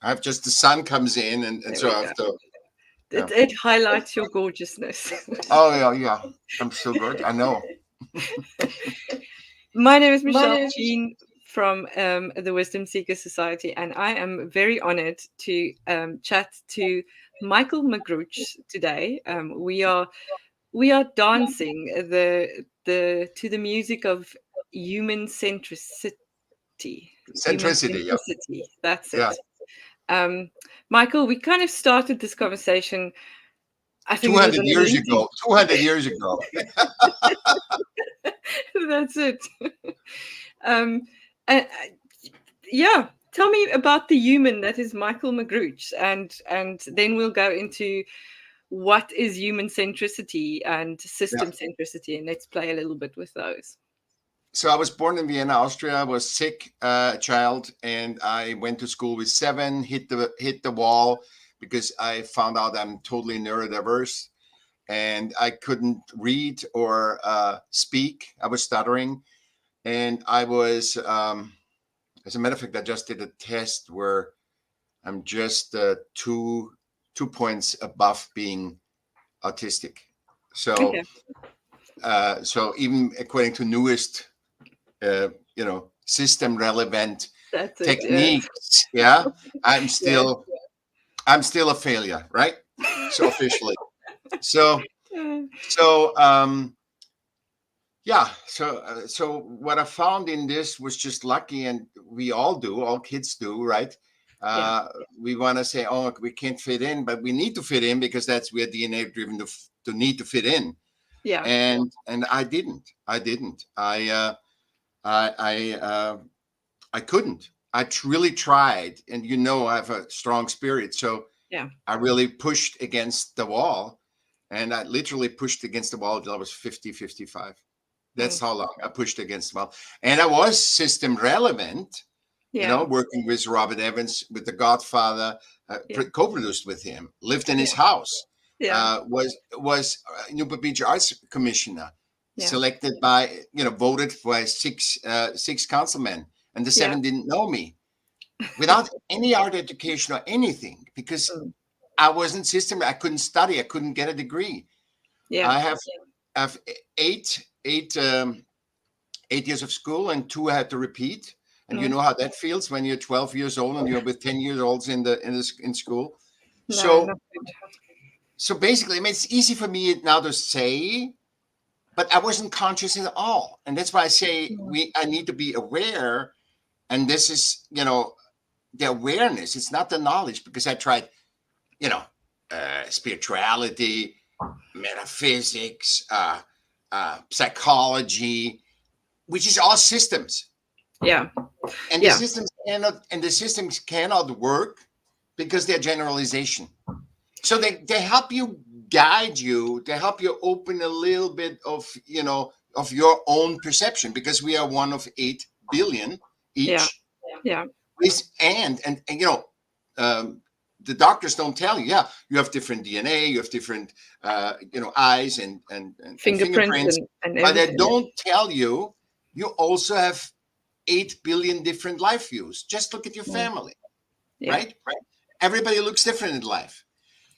I have just the sun comes in, and so I have to. Yeah. It highlights your gorgeousness. Oh yeah. I'm so good. I know. My name is Michelle Cheyne from the Wisdom Seeker Society, and I am very honored to chat to Michaell Magrutsche today. We are dancing to the music of human-centricity. Centricity, yeah. That's it. Michaell, we kind of started this conversation, I think 200 years ago. 200 years ago. That's it. Yeah, tell me about the human that is Michaell Magrutsche, and then we'll go into what is human centricity and system centricity, and let's play a little bit with those. So I was born in Vienna, Austria. I was sick child, and I went to school with 7, hit the wall because I found out I'm totally neurodiverse, and I couldn't read or speak. I was stuttering, and I was, as a matter of fact, I just did a test where I'm just 2 points above being autistic. So, so even according to newest system-relevant techniques. Yeah, I'm still a failure, right? So officially. So what I found in this was just lucky, and we all kids do, right? We want to say, oh, we can't fit in, but we need to fit in because we're DNA driven to need to fit in. Yeah. And I didn't. I couldn't. I really tried, and I have a strong spirit, so I really pushed against the wall, and I literally pushed against the wall until I was 50, 55. That's how long I pushed against the wall, and I was system relevant. Working with Robert Evans, with The Godfather, co-produced with him, lived in his house. Was Newport Beach Arts Commissioner, selected by, voted by six councilmen, and the 7 didn't know me, without any art education or anything, because I wasn't system. I couldn't study. I couldn't get a degree. I have 8 years of school, and 2 I had to repeat. And you know how that feels when you're 12 years old and you're with 10-year-olds in school. So basically, it's easy for me now to say, but I wasn't conscious at all. And that's why I say I need to be aware. And this is, the awareness. It's not the knowledge, because I tried, spirituality, metaphysics, psychology, which is all systems. Yeah. And the systems cannot work because they're generalization. So they help you, guide you, they help you open a little bit of your own perception, because we are one of 8 billion each. Yeah. And the doctors don't tell you. Yeah, you have different DNA, you have different eyes and fingerprints, but they don't tell you you also have 8 billion different life views. Just look at your family, right? Everybody looks different in life.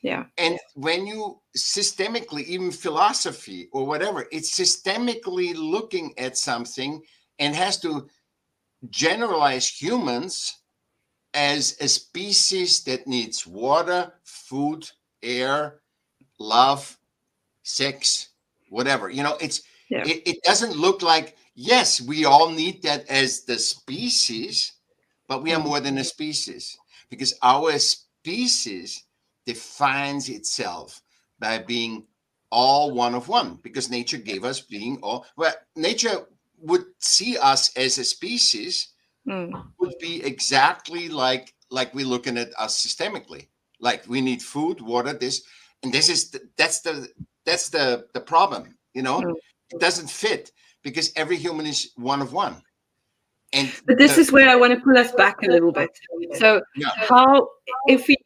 Yeah. And when you systemically, even philosophy or whatever, it's systemically looking at something and has to generalize humans as a species that needs water, food, air, love, sex, whatever. It doesn't look like, yes, we all need that as the species, but we are more than a species, because our species defines itself by being all one of one, because nature gave us being all. Well, nature would see us as a species, would be exactly like we're looking at us systemically. Like, we need food, water, this, and that's the problem. It doesn't fit, because every human is one of one. But this is where I want to pull us back a little bit. So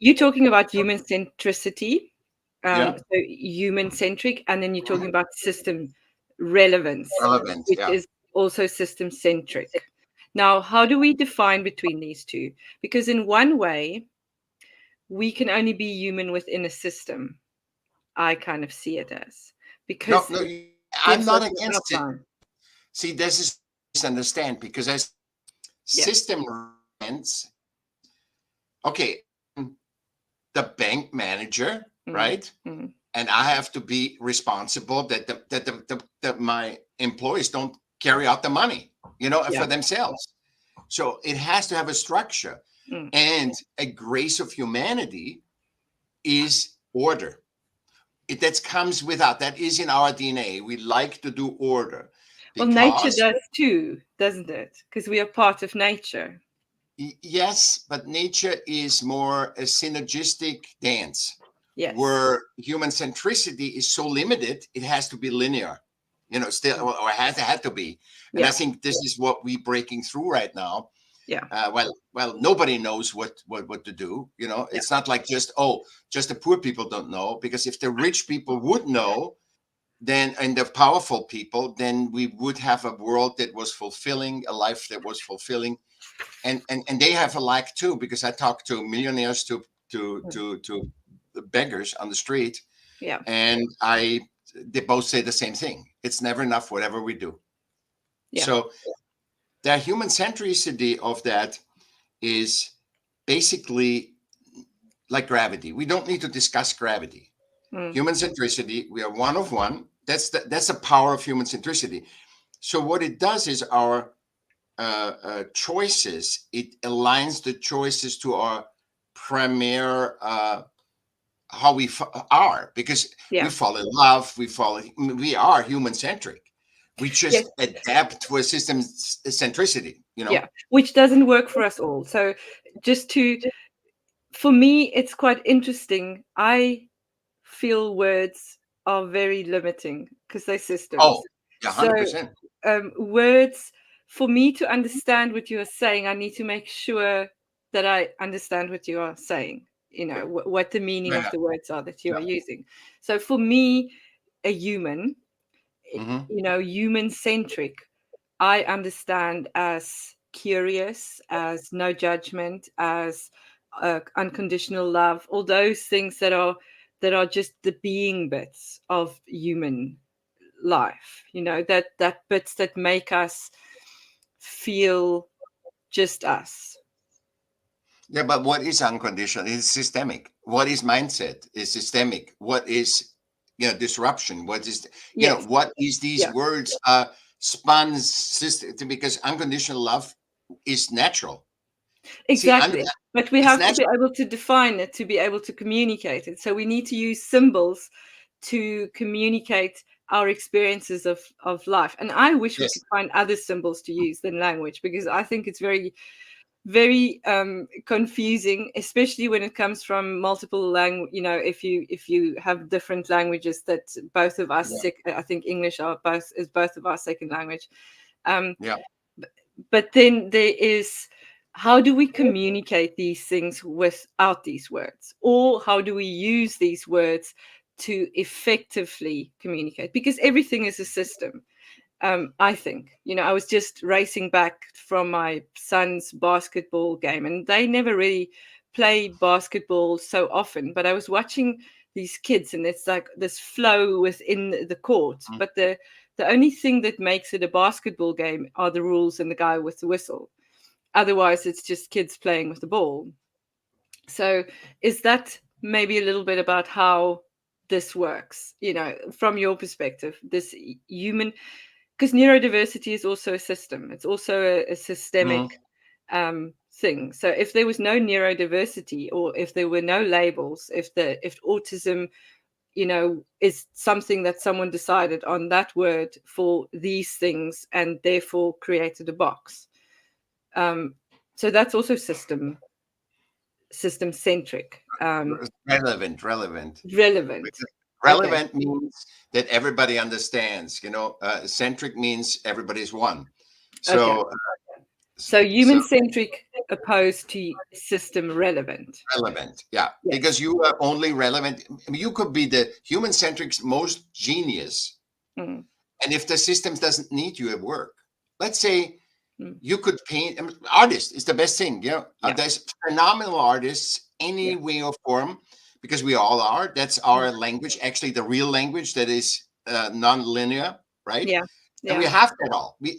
you're talking about human centricity, so human-centric, and then you're talking about system relevance, which is also system-centric. Now, how do we define between these two? Because in one way, we can only be human within a system. I kind of see it as, No, because no, it I'm gives us not an against it. outline. See, this is misunderstand, because as Yeah. system relevance, okay, the bank manager, right? Mm. And I have to be responsible that my employees don't carry out the money, Yeah. for themselves. So it has to have a structure. Mm. And a grace of humanity is order. That comes without. That is in our DNA. We like to do order. Well, nature Because, does too, doesn't it? Because we are part of nature. yes, but nature is more a synergistic dance, Yes. where human centricity is so limited, it has to be linear, still, or had to be. And I think this is what we're breaking through right now. Yeah. Well, nobody knows what to do. It's not like just the poor people don't know, because if the rich people would know, then, and the powerful people, then we would have a world that was fulfilling, a life that was fulfilling. And they have a lack too, because I talk to millionaires, to beggars on the street, Yeah. and they both say the same thing. It's never enough, whatever we do. Yeah. So the human centricity of that is basically like gravity. We don't need to discuss gravity. Human centricity, we are one of one. That's the power of human centricity. So what it does is our choices, it aligns the choices to our premier how we are, because we fall in love, we are human centric. We just adapt to a system centricity, Yeah, which doesn't work for us all. So for me, it's quite interesting. I feel words are very limiting because they're systems. Oh, yeah, 100%. So words, for me to understand what you are saying, I need to make sure that I understand what you are saying, what the meaning of the words are that you are using. So for me, a human, human-centric, I understand as curious, as no judgment, as unconditional love, all those things that are just the being bits of human life, that bits that make us feel just us. Yeah, but what is unconditional? It's systemic. What is mindset? Is systemic. What is disruption? What is what is these words spun system? Because unconditional love is natural. Exactly. But we have to be natural. able to define it, to be able to communicate it. So we need to use symbols to communicate our experiences of life. And I wish we could find other symbols to use than language, because I think it's very, very confusing, especially when it comes from multiple language. If you have different languages that both of us, I think English is both of our second language. But then there is, how do we communicate these things without these words? Or how do we use these words to effectively communicate? Because everything is a system. I think, I was just racing back from my son's basketball game, and they never really play basketball so often, but I was watching these kids, and it's like this flow within the court. But the only thing that makes it a basketball game are the rules and the guy with the whistle. Otherwise, it's just kids playing with the ball. So is that maybe a little bit about how this works, from your perspective, this human, because neurodiversity is also a system. It's also a systemic thing. So if there was no neurodiversity, or if there were no labels, if autism, is something that someone decided on that word for these things and therefore created a box. So that's also system-centric. Relevant. Relevant means that everybody understands. Centric means everybody's one. So human-centric opposed to system-relevant. Relevant, yeah. Because you are only relevant. You could be the human-centric's most genius. And if the system doesn't need you at work, let's say you could paint. Artist is the best thing. There's phenomenal artists any way or form, because we all are. That's our language, actually the real language that is non-linear, right? Yeah. And we Yeah. have that all. We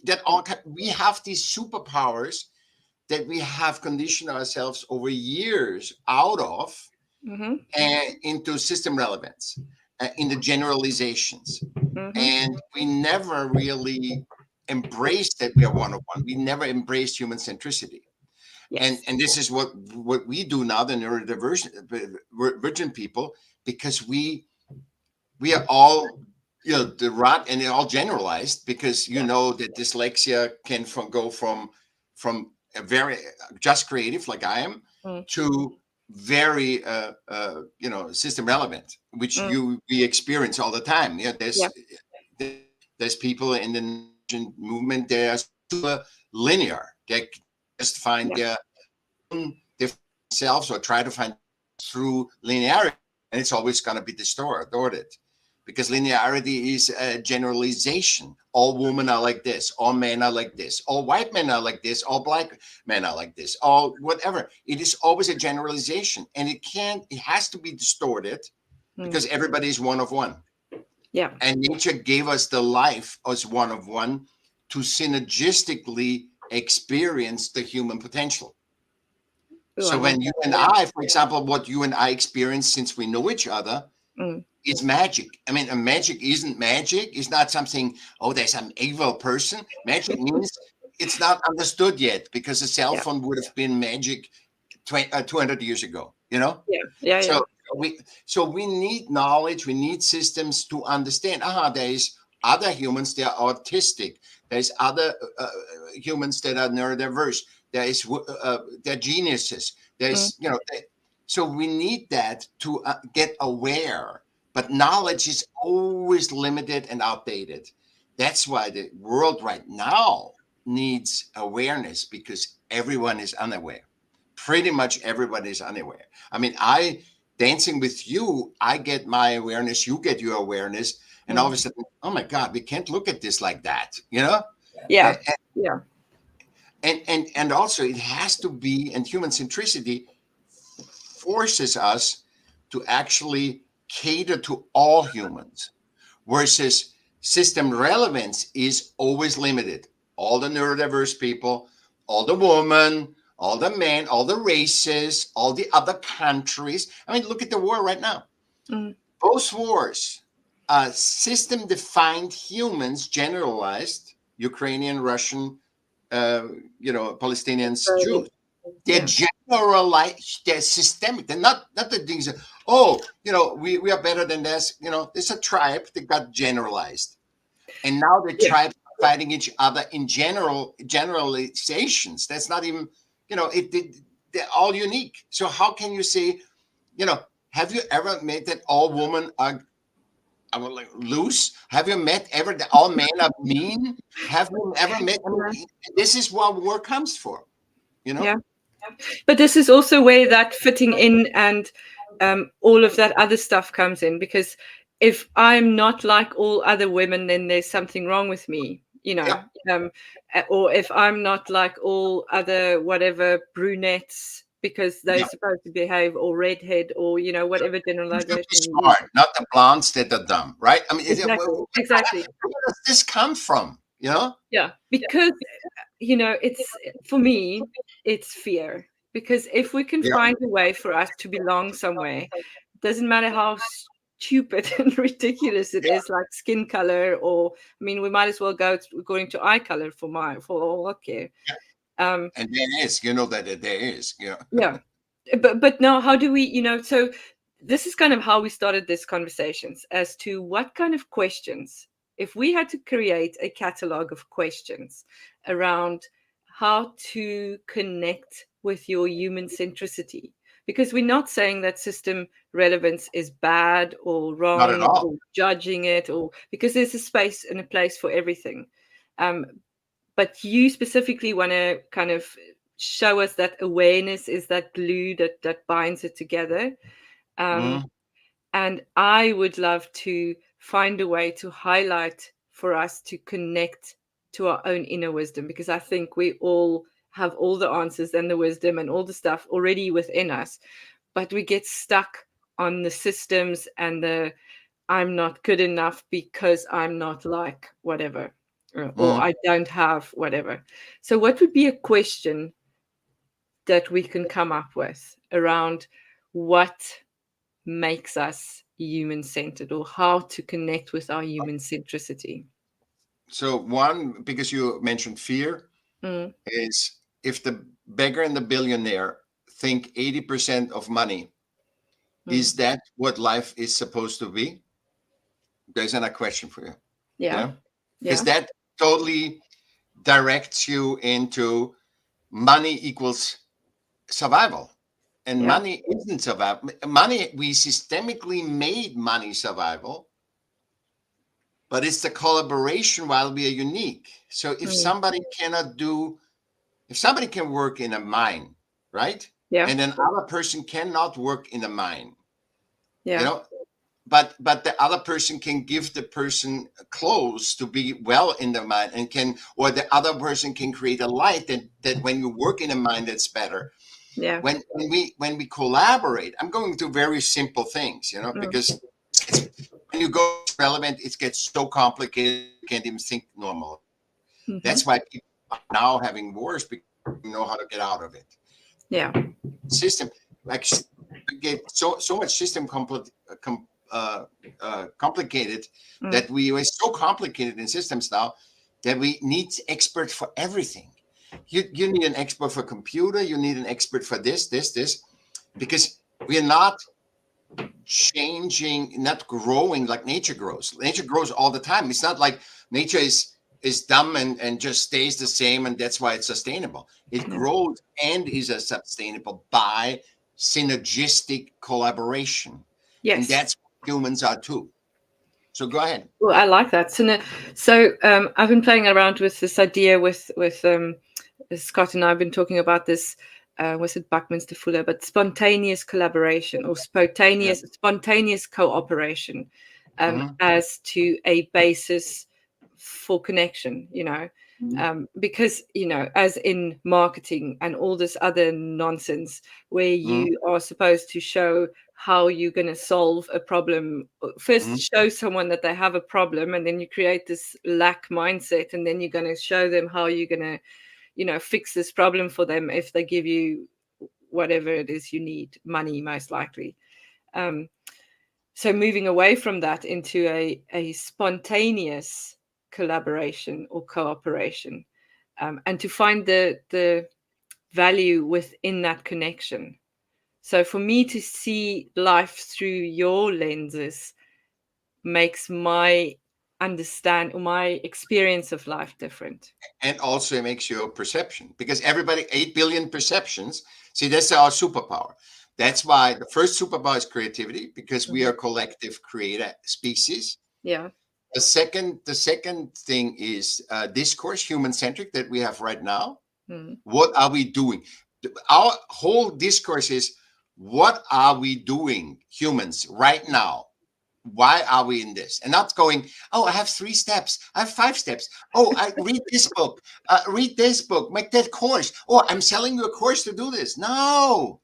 have these superpowers that we have conditioned ourselves over years out of Mm-hmm. and into system relevance, in the generalizations. Mm-hmm. And we never really embraced that we are one of one. We never embraced human centricity. Yes. And this is what we do now, the neurodivergent people, because we are all, the rot, and they're all generalized, because that dyslexia can go from a very just creative like I am to very system relevant, which we experience all the time. There's people in the movement, they are super linear. They just find their own themselves, or try to find through linearity, and it's always going to be distorted, because linearity is a generalization. All women are like this, all men are like this, all white men are like this, all black men are like this, all whatever. It is always a generalization, and it has to be distorted, because everybody is one of one. Yeah. And nature gave us the life as one of one to synergistically experience the human potential. So when you and I, for example, what you and I experience since we know each other, is magic. I mean, magic isn't magic. It's not something, there's some evil person. Magic means it's not understood yet, because a cell phone would have been magic 200 years ago, So we need knowledge, we need systems to understand, there is other humans, they are autistic. There's other humans that are neurodiverse. They're geniuses. There's, so we need that to get aware. But knowledge is always limited and outdated. That's why the world right now needs awareness, because everyone is unaware. Pretty much everybody is unaware. I mean, dancing with you, I get my awareness, you get your awareness, and all of a sudden, oh my God, we can't look at this like that, Yeah. And also it has to be, and human centricity forces us to actually cater to all humans, versus system relevance is always limited. All the neurodiverse people, all the women, all the men, all the races, all the other countries. I mean, look at the war right now. Both wars, system-defined humans, generalized, Ukrainian, Russian, Palestinians, Jews. They're generalized, they're systemic. They're not the things that, we are better than this. There's a tribe that got generalized. And now the tribes are fighting each other in generalizations. That's not even, they're all unique. So how can you say, have you ever met that all women are loose? Have you met ever that all men are mean? Have you ever met? This is what war comes for, Yeah. But this is also where that fitting in and all of that other stuff comes in, because if I'm not like all other women, then there's something wrong with me, or if I'm not like all other whatever brunettes, because they're supposed to behave, or redhead, or whatever generalization. Smart, not the blondes that are dumb, right? I mean, exactly. Where does this come from? Yeah, because it's, for me, it's fear. Because if we can find a way for us to belong somewhere, doesn't matter how stupid and ridiculous it is, like skin color, or we might as well go according to eye color for all I care. And there is, that there is, but now how do we, so this is kind of how we started these conversations, as to what kind of questions, if we had to create a catalog of questions around how to connect with your human centricity, because we're not saying that system relevance is bad or wrong, not at all, or judging it, or because there's a space and a place for everything. But you specifically want to kind of show us that awareness is that glue that binds it together. And I would love to find a way to highlight for us to connect to our own inner wisdom, because I think we all have all the answers and the wisdom and all the stuff already within us. but we get stuck on the systems and the I'm not good enough because I'm not like whatever, or I don't have whatever. So what would be a question that we can come up with around what makes us human-centered, or how to connect with our human-centricity? So one, because you mentioned fear, is if the beggar and the billionaire think 80% of money, is that what life is supposed to be? There's another question for you. Yeah. Because that totally directs you into money equals survival. And money isn't survival. Money, we systemically made money survival, but it's the collaboration while we are unique. So if somebody if somebody can work in a mine, right? Yeah. And another person cannot work in a mine, Yeah. but the other person can give the person clothes to be well in the mine, and or the other person can create a light that when you work in a mine, that's better. Yeah. When we collaborate, I'm going to very simple things, because when you go relevant, it gets so complicated, you can't even think normal. That's why people are now having wars, because they know how to get out of it. Yeah. System, like, we get so much system complicated, that we are so complicated in systems now that we need expert for everything. You need an expert for computer, you need an expert for this, because we are not changing, not growing like nature grows. Nature grows all the time. It's not like nature is dumb and just stays the same, and that's why it's sustainable. It grows and is sustainable by synergistic collaboration. Yes. And that's what humans are too. So go ahead. Well, I like that. So I've been playing around with this idea with Scott, and I've been talking about this. Was it Buckminster Fuller? But spontaneous collaboration, or spontaneous cooperation, as to a basis for connection. Because as in marketing and all this other nonsense, where you are supposed to show how you're going to solve a problem. First, show someone that they have a problem, and then you create this lack mindset, and then you're going to show them how you're going to, fix this problem for them if they give you whatever it is you need, money, most likely. So moving away from that into a spontaneous collaboration or cooperation, and to find the value within that connection. So for me to see life through your lenses makes my experience of life different. And also it makes your perception, because everybody, 8 billion perceptions. See, that's our superpower. That's why the first superpower is creativity, because we are collective creator species. Yeah. The second thing is discourse, human-centric, that we have right now. What are we doing? Our whole discourse is, what are we doing, humans, right now? Why are we in this? And not going, oh, I have 3 steps, I have 5 steps. Oh, I read this book, make that course. Oh, I'm selling you a course to do this. No,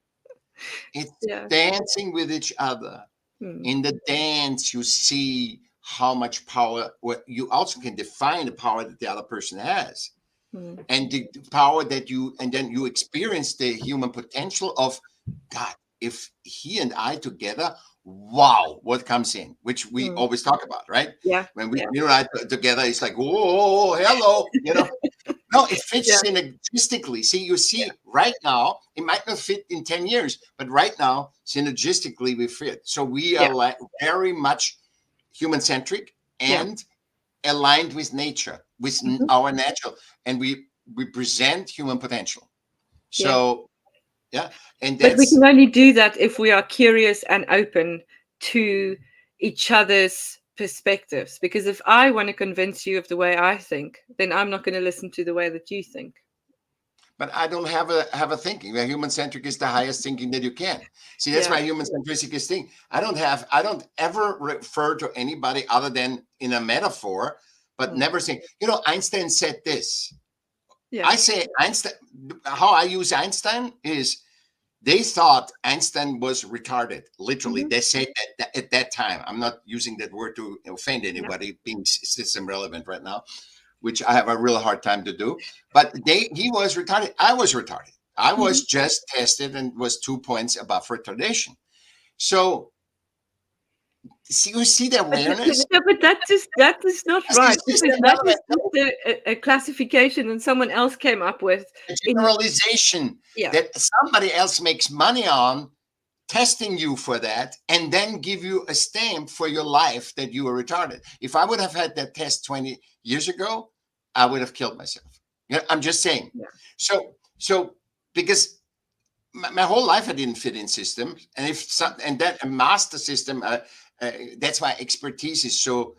it's dancing with each other. In the dance, you see how much power, you also can define the power that the other person has. And the power that and then you experience the human potential of, God, if he and I together, wow, what comes in, which we always talk about, right? Yeah. When we and I together, it's like, whoa, hello, No, it fits synergistically. See, you see, right now, it might not fit in 10 years, but right now, synergistically, we fit. So we are very much human-centric and aligned with nature, with our natural, and we represent human potential. So, and but we can only do that if we are curious and open to each other's perspectives. Because if I want to convince you of the way I think, then I'm not going to listen to the way that you think. But I don't have a thinking. The human-centric is the highest thinking that you can. See, that's why human-centric is thing. I don't ever refer to anybody other than in a metaphor, but never saying, Einstein said this. I say Einstein, how I use Einstein is they thought Einstein was retarded. Literally, they said that at that time. I'm not using that word to offend anybody, being system relevant right now, which I have a real hard time to do. But he was retarded. I was retarded. I was just tested and was 2 points above retardation. So you see the awareness? But that is not right, because that is just a classification and someone else came up with. A generalization that somebody else makes money on, testing you for that, and then give you a stamp for your life that you were retarded. If I would have had that test 20 years ago, I would have killed myself. You know, I'm just saying. Yeah. So because my whole life I didn't fit in systems, and that a master system. That's why expertise is so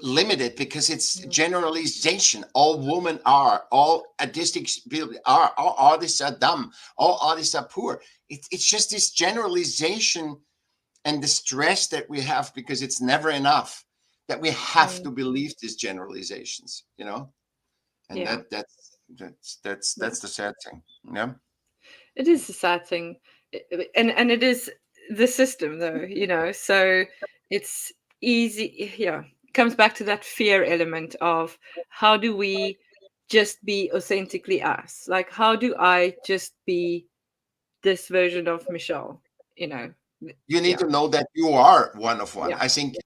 limited, because it's generalization. All women are, all artistic people are, all artists are dumb, all artists are poor. It's just this generalization and the stress that we have, because it's never enough, that we have to believe these generalizations, you know. And that's the sad thing. Yeah, it is a sad thing, and it is the system, though, you know. So it's easy. Yeah, it comes back to that fear element of, how do we just be authentically us? Like, how do I just be this version of Michelle? You know, you need to know that you are one of one. I think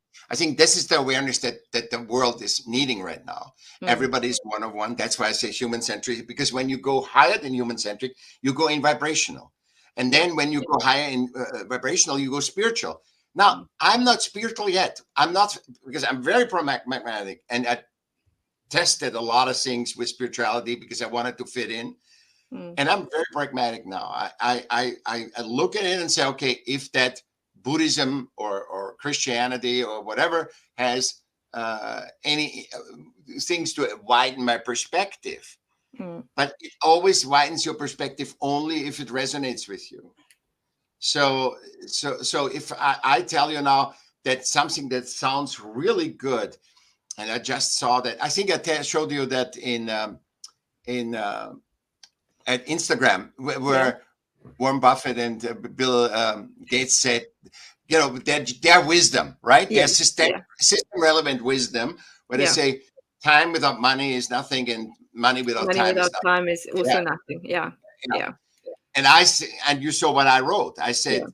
this is the awareness that the world is needing right now. Everybody's one of one. That's why I say human-centric, because when you go higher than human-centric, you go in vibrational. And then when you go higher in vibrational, you go spiritual. Now, I'm not spiritual yet. I'm not, because I'm very pragmatic, and I tested a lot of things with spirituality because I wanted to fit in. And I'm very pragmatic now. I look at it and say, okay, if that Buddhism or Christianity or whatever has any things to widen my perspective, but it always widens your perspective only if it resonates with you. So if I tell you now that something that sounds really good, and I just saw that, I think I showed you that at Instagram, where Warren Buffett and Bill Gates said, you know, their wisdom, right? Their system relevant wisdom, where they say time without money is nothing, and money without time is also nothing. Yeah. And you saw what I wrote. I said,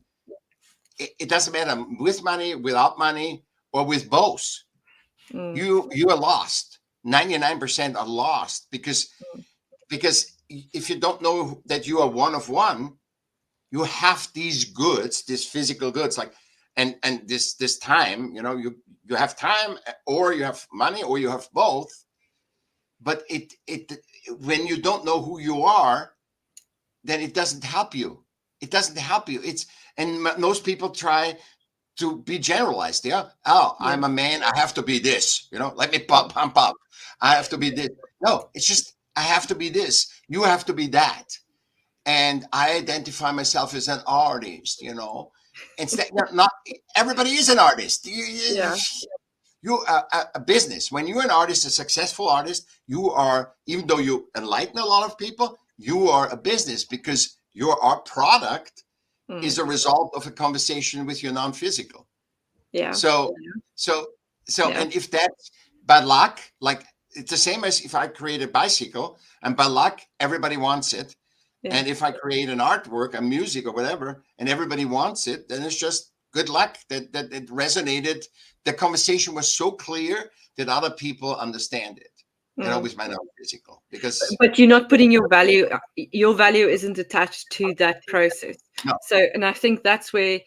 it doesn't matter with money, without money, or with both. You are lost. 99% are lost, because if you don't know that you are one of one, you have these goods, these physical goods, like and this time, you know, you have time, or you have money, or you have both. But it when you don't know who you are, then it doesn't help you. It doesn't help you. And most people try to be generalized. I'm a man, I have to be this, you know, let me pump up. I have to be this. No, it's just, I have to be this. You have to be that. And I identify myself as an artist, you know. Instead, not everybody is an artist. You a business. When you're an artist, a successful artist, you are, even though you enlighten a lot of people, you are a business, because your art product is a result of a conversation with your non-physical. So, and if that's by luck, like, it's the same as if I create a bicycle, and by luck everybody wants it. And if I create an artwork, a music or whatever, and everybody wants it, then it's just good luck that it resonated. The conversation was so clear that other people understand it, you know, with my non-physical. But you're not putting your value isn't attached to that process. No. So, and I think that's where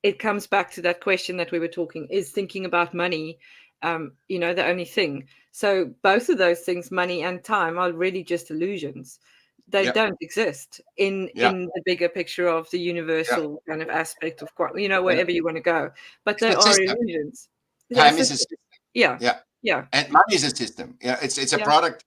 it comes back to that question that we were talking, is thinking about money, you know, the only thing. So both of those things, money and time, are really just illusions. They don't exist in the bigger picture of the universal kind of aspect of, you know, wherever you want to go. But they are illusions. Time is a system. Yeah. And money is a system. Yeah, it's a product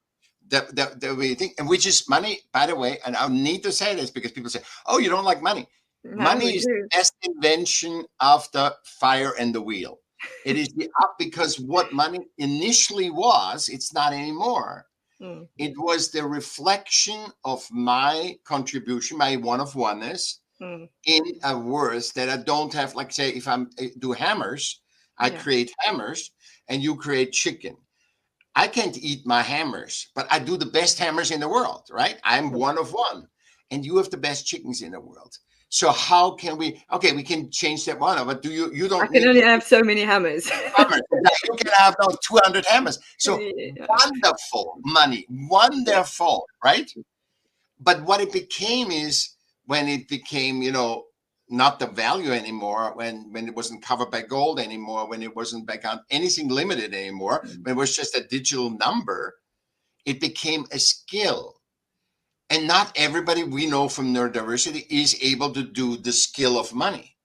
that we think, and which is money, by the way. And I need to say this because people say, "Oh, you don't like money." No, money is the best invention of the fire and the wheel. It is because what money initially was, it's not anymore. Mm. It was the reflection of my contribution, my one of oneness, Mm. in a worth that I don't have. Like, say, if I do hammers, I Yeah. create hammers and you create chicken. I can't eat my hammers, but I do the best hammers in the world, right? I'm Yeah. one of one, and you have the best chickens in the world. So how can we? Okay, we can change that one, but you I don't can need only have so many hammers. hammers. You can have those 200 hammers. So Yeah. wonderful money, wonderful, right? But what it became is when it became, not the value anymore, when it wasn't covered by gold anymore, when it wasn't back on anything limited anymore, Mm. when it was just a digital number, it became a skill. And not everybody we know from neurodiversity is able to do the skill of money.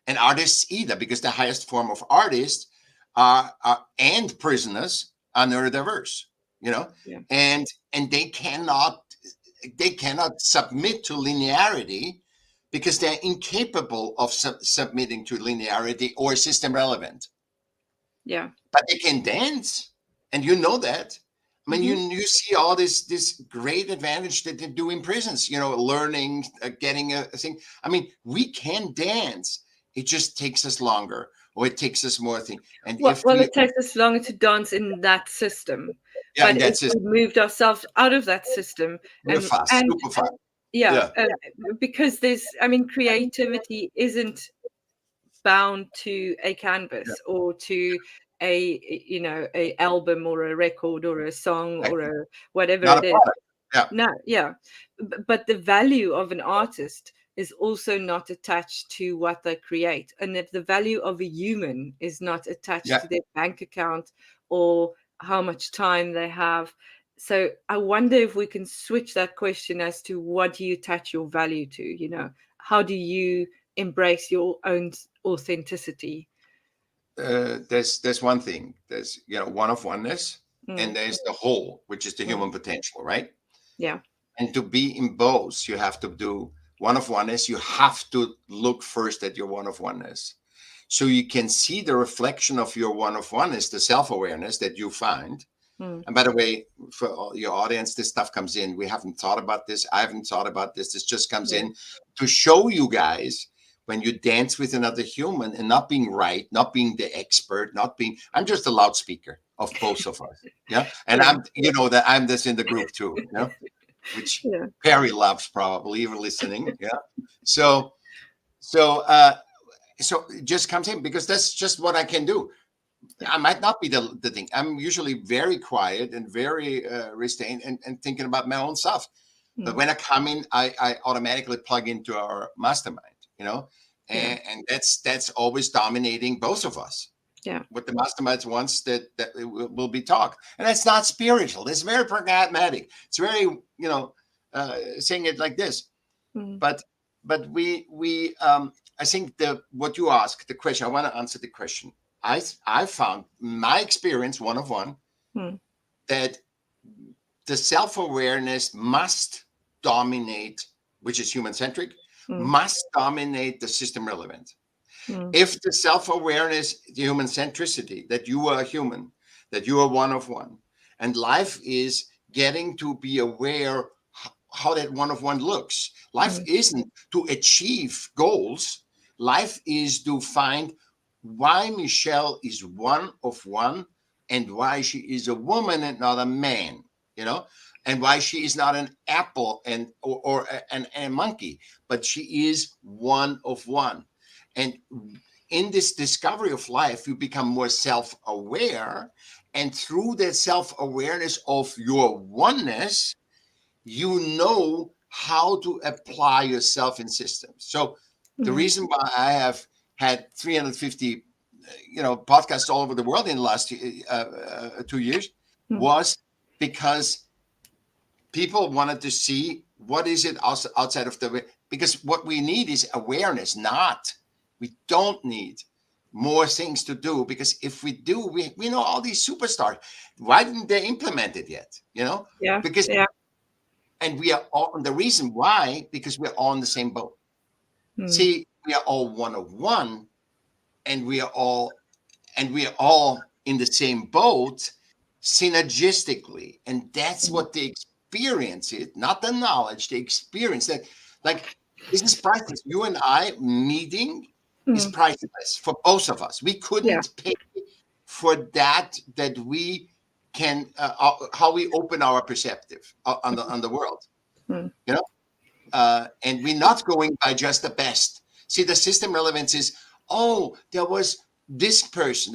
And artists either, because the highest form of artists and prisoners are neurodiverse, Yeah. and they cannot submit to linearity because they're incapable of submitting to linearity or system relevant. Yeah. But they can dance, and you know that. I mean, Mhm. you see all this great advantage that they do in prisons, learning, getting a thing. I mean, we can dance. It just takes us longer, or it takes us more thing. And Well, if well, we, it takes us longer to dance in that system, yeah, but and if that's just we moved ourselves out of that system, real and fast, and super fast. yeah, Yeah, because I mean, creativity isn't bound to a yeah, canvas or to a album or a record or a song right. or a whatever Not a it is. product. Yeah, No, yeah. But the value of an artist is also not attached to what they create. And if the value of a human is not attached yeah. to their bank account or how much time they have. So I wonder if we can switch that question as to what do you attach your value to? How do you embrace your own authenticity? There's one thing. There's one of oneness, and Mm. there's the whole, which is the Mm. human potential, right? Yeah. And to be in both, you have to do one of oneness. You have to look first at your one of oneness, so you can see the reflection of your one of oneness, the self-awareness that you find. Mm. And by the way, for all your audience, this stuff comes in. We haven't thought about this. I haven't thought about this. This just comes Yeah. in to show you guys when you dance with another human and not being right, not being the expert, I'm just a loudspeaker of both of us. Yeah. And Yeah. that I'm this in the group too, which Yeah. Perry loves probably even listening. Yeah. So, so it just comes in because that's just what I can do. Yeah. I might not be the thing. I'm usually very quiet and very restrained and thinking about my own stuff. But Mm. when I come in, I automatically plug into our mastermind, Yeah. and that's always dominating both of us. Yeah. What the mastermind wants that it will be talked, and it's not spiritual. It's very pragmatic. It's very saying it like this. Mm. But we I think what you ask the question. I want to answer the question. I found my experience one of one Mm. that the self-awareness must dominate, which is human-centric, Mm. must dominate the system relevant. Mm. If the self-awareness, the human centricity, that you are human, that you are one of one, and life is getting to be aware how that one of one looks. Life Mm. isn't to achieve goals. Life is to find why Michelle is one of one and why she is a woman and not a man, and why she is not an apple or a monkey, but she is one of one. And in this discovery of life, you become more self-aware. And through that self-awareness of your oneness, you know how to apply yourself in systems. So the Mm. reason why I have had 350 podcasts all over the world in the last 2 years Mm. was because people wanted to see what is it outside of because what we need is awareness. We don't need more things to do, because if we do, we know all these superstars. Why didn't they implement it yet? Yeah. Because Yeah. and we are all, the reason why, because we're all in the same boat. Mm. See, we are all one of one, and we are all in the same boat. synergistically, and that's what the experience is, not the knowledge, the experience. That, like, this is priceless. You and I meeting is priceless for both of us. We couldn't pay for that we can how we open our perceptive on the world, you know, and we're not going by just the best. See, the system relevance is, oh, there was this person,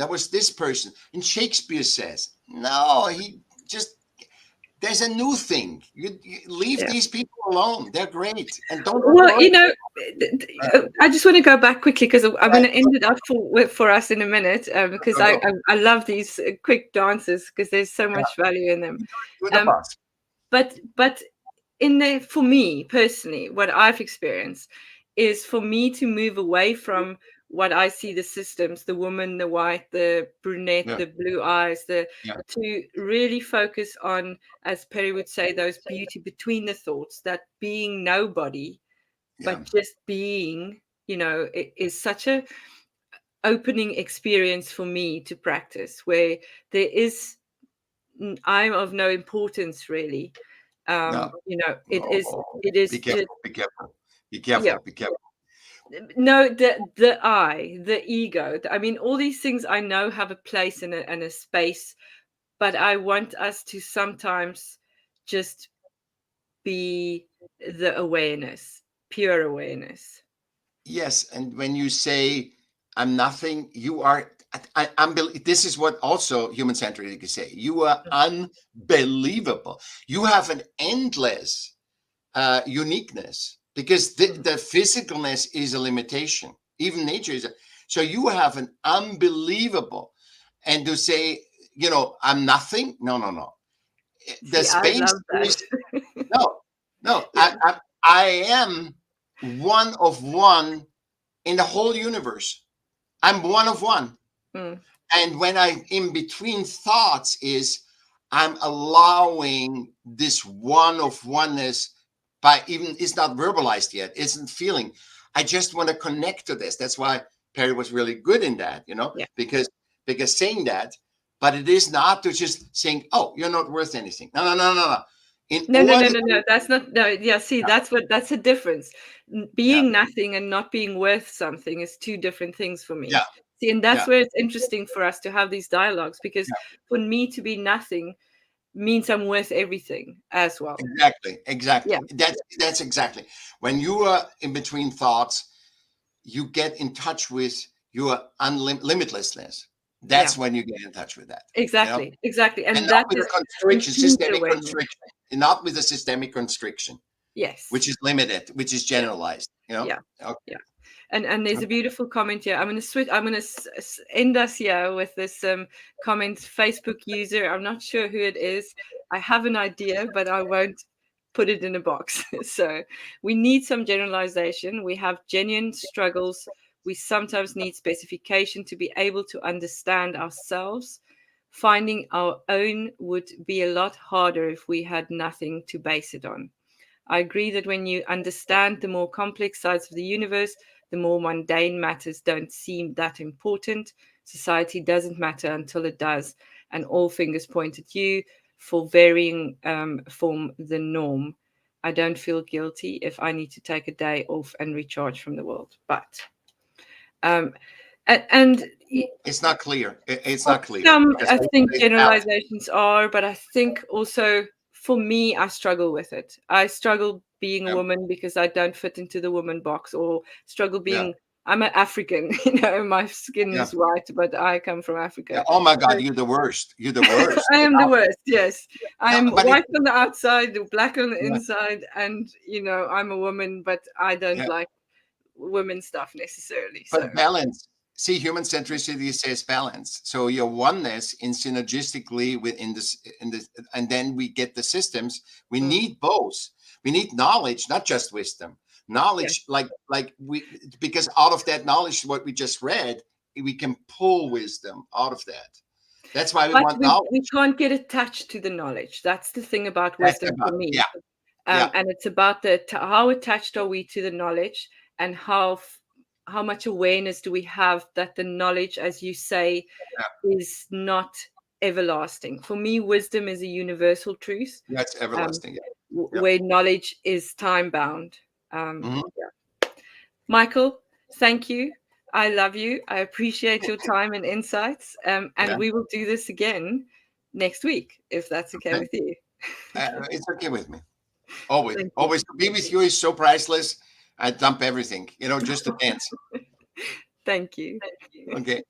and Shakespeare says, no, he just, there's a new thing. You leave these people alone. They're great. And don't. Well, you know, I just want to go back quickly because I'm going to end it up for us in a minute, because I love these quick dances because there's so much value in them. But in there, for me personally, what I've experienced is for me to move away from what I see, the systems, the woman, the white, the brunette, the blue eyes, to really focus on, as Perry would say, those beauty between the thoughts, that being nobody, but just being, you know, it is such a opening experience for me to practice, where there is, I'm of no importance really. You know, it is. Be careful. Be careful. No, the I, the ego. I mean, all these things I know have a place and a space, but I want us to sometimes just be the awareness, pure awareness. Yes, and when you say I'm nothing, you are. This is what also human-centric can say. You are unbelievable. You have an endless uniqueness. Because the physicalness is a limitation. Even nature is. So you have an unbelievable, and to say, you know, I'm nothing. No. The space is, no. I am one of one in the whole universe. I'm one of one. And when I'm in between thoughts is, I'm allowing this one of oneness. By even, it's not verbalized yet, isn't feeling. I just want to connect to this. That's why Perry was really good in that, you know, because saying that, but it is not to just saying, oh, you're not worth anything. No. No. That's not. No, yeah. See, that's a difference. Being nothing and not being worth something is two different things for me. Yeah. See, and that's where it's interesting for us to have these dialogues, because for me to be nothing means I'm worth everything as well. Exactly. That's exactly. When you are in between thoughts, you get in touch with your limitlessness. That's when you get in touch with that. Exactly, you know? exactly. And that with a constriction, systemic constriction, and not with a systemic constriction. Yes. Which is limited, which is generalized. You know? Yeah. Okay. Yeah. And there's a beautiful comment here. I'm going to end us here with this comment. Facebook user, I'm not sure who it is. I have an idea, but I won't put it in a box. So we need some generalization. We have genuine struggles. We sometimes need specification to be able to understand ourselves. Finding our own would be a lot harder if we had nothing to base it on. I agree that when you understand the more complex sides of the universe, the more mundane matters don't seem that important. Society doesn't matter until it does, and all fingers point at you for varying form the norm. I don't feel guilty if I need to take a day off and recharge from the world. But and it's not clear. It's not clear. I think generalizations are, but I think also for me, I struggle with it. I struggle being a woman because I don't fit into the woman box, or struggle being, I'm an African, you know, my skin is white, but I come from Africa. Yeah. Oh my God, you're the worst. You're the worst. I am the worst, yes. I am white on the outside, black on the inside, and, you know, I'm a woman, but I don't like women stuff necessarily. But balance. See, human centricity says balance. So your oneness in synergistically within this, and then we get the systems. We need both. We need knowledge, not just wisdom. Knowledge, because out of that knowledge, what we just read, we can pull wisdom out of that. That's why we want knowledge. We can't get attached to the knowledge. That's the thing about wisdom for me. And it's about how attached are we to the knowledge, and how much awareness do we have that the knowledge, as you say, is not everlasting. For me, wisdom is a universal truth. That's everlasting. Where knowledge is time bound. Mhm. Michael, thank you. I love you. I appreciate your time and insights. And we will do this again next week, if that's okay with you. It's okay with me. Always to be with you is so priceless. I dump everything, just to dance. Thank you. Okay.